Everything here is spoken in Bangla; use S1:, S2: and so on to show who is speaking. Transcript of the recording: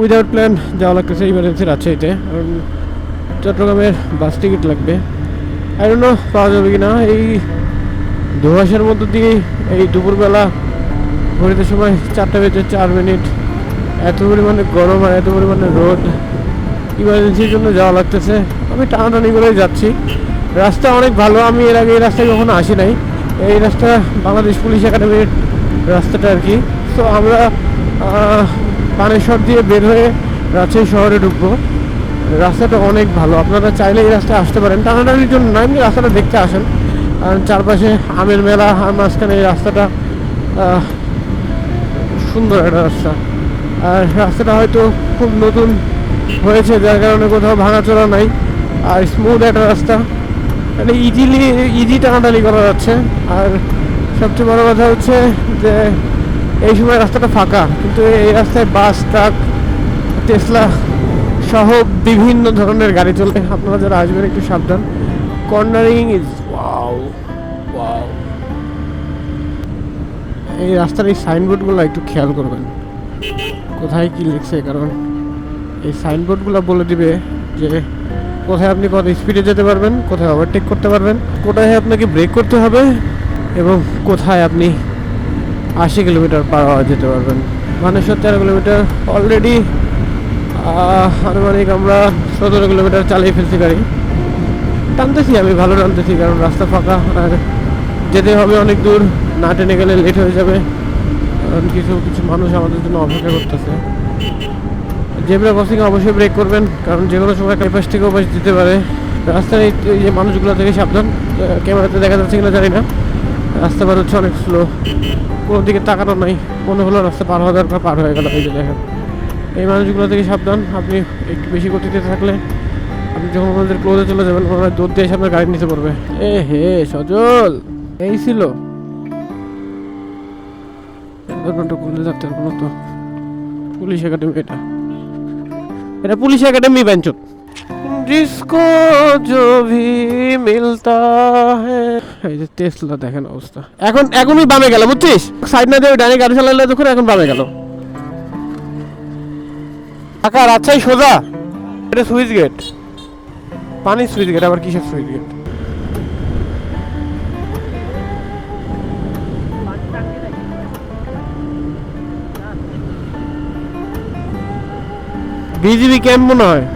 S1: উইদাউট প্ল্যান যাওয়া লাগতেছে ইমার্জেন্সি রাজশাহীতে, কারণ চট্টগ্রামের বাস টিকিট লাগবে। আই ডোন্ট নো পাওয়া যাবে কি না। এই ধোঁয়াশার মধ্য দিয়ে এই দুপুরবেলা ঘড়িতে সময় 4:04, এত পরিমাণে গরম আর এত পরিমাণে রোদ, ইমার্জেন্সির জন্য যাওয়া লাগতেছে। আমি টানাটানি করেই যাচ্ছি। রাস্তা অনেক ভালো, আমি এর আগে এই রাস্তায় কখনো আসি নাই। এই রাস্তা বাংলাদেশ পুলিশ একাডেমির রাস্তাটা আর কি। তো আমরা পানেশ্বর দিয়ে বের হয়ে রাজশাহী শহরে ঢুকবো। রাস্তাটা অনেক ভালো, আপনারা চাইলে এই রাস্তায় আসতে পারেন। টানাটানির জন্য না, এমনি রাস্তাটা দেখতে আসেন। কারণ চারপাশে আমের মেলা, আর মাঝখানে এই রাস্তাটা সুন্দর একটা রাস্তা। আর রাস্তাটা হয়তো খুব নতুন হয়েছে, যার কারণে কোথাও ভাঙাচোরা নাই, আর স্মুথ একটা রাস্তা, মানে ইজি টানাটানি করা যাচ্ছে। আর সবচেয়ে বড় কথা হচ্ছে যে এই সময় রাস্তাটা ফাঁকা, কিন্তু এই রাস্তায় বাস, ট্রাক, টেসলা সহ বিভিন্ন ধরনের গাড়ি চলে। আপনারা যারা আসবেন একটু সাবধান। Cornering is wow wow. এই রাস্তার এই সাইনবোর্ডগুলো একটু খেয়াল করবেন, কোথায় কি লিখছে, কারণ এই সাইনবোর্ডগুলো বলে দিবে যে কোথায় আপনি কত স্পিডে যেতে পারবেন, কোথায় ওভারটেক করতে পারবেন, কোথায় আপনাকে ব্রেক করতে হবে, এবং কোথায় আপনি 80 কিলোমিটার পার আওয়ার যেতে পারবেন। মানে 17 কিলোমিটার অলরেডি, আনুমানিক আমরা 17 কিলোমিটার চালিয়ে ফেলছি গাড়ি। টানতেছি, আমি ভালো টানতেছি, কারণ রাস্তা ফাঁকা আর যেতে হবে অনেক দূর। না টেনে গেলে লেট হয়ে যাবে, কারণ কিছু কিছু মানুষ আমাদের জন্য অপেক্ষা করতেছে। জেব্রা ক্রসিংয়ে অবশ্যই ব্রেক করবেন, কারণ যে কোনো সময় এপাশ থেকে ওপাশ দিতে পারে। রাস্তায় এই যে মানুষগুলো থেকে সাবধান। ক্যামেরাতে দেখা যাচ্ছে কিনা জানি না, রাস্তা পার হচ্ছে অনেক স্লো, কোনো দিকে তাকানো নাই। মনে হলো রাস্তা পার হওয়ার দরকার, পার হয়ে গেল। এই যে দেখেন, এই মানুষগুলো থেকে সাবধান। আপনি একটু বেশি গতিতে থাকলে আপনি যখন আমাদের ক্লোজে চলে যাবেন, ওরা দৌড় দিয়ে এসে আপনার গাড়ি নিচে পড়বে। এ হে সজল, এই ছিল ডাক্তার কোনো তো পুলিশ একাডেমি। এটা পুলিশ একাডেমি বেঞ্চত। जिसको जो भी मिलता है। এই যে টেসলা দেখেন অবস্থা। এখনই বামে গেল, বুঝছিস? সাইড না দিয়ে ডানে গাড়ি চালালে তখন এখন বামে গেল। ঢাকা রাজশাহী সোজা। এটা সুইচ গেট, পানির সুইচ গেট। আবার কিসের সুইচ গেট? বিজিবি ক্যাম্প মনে হয়।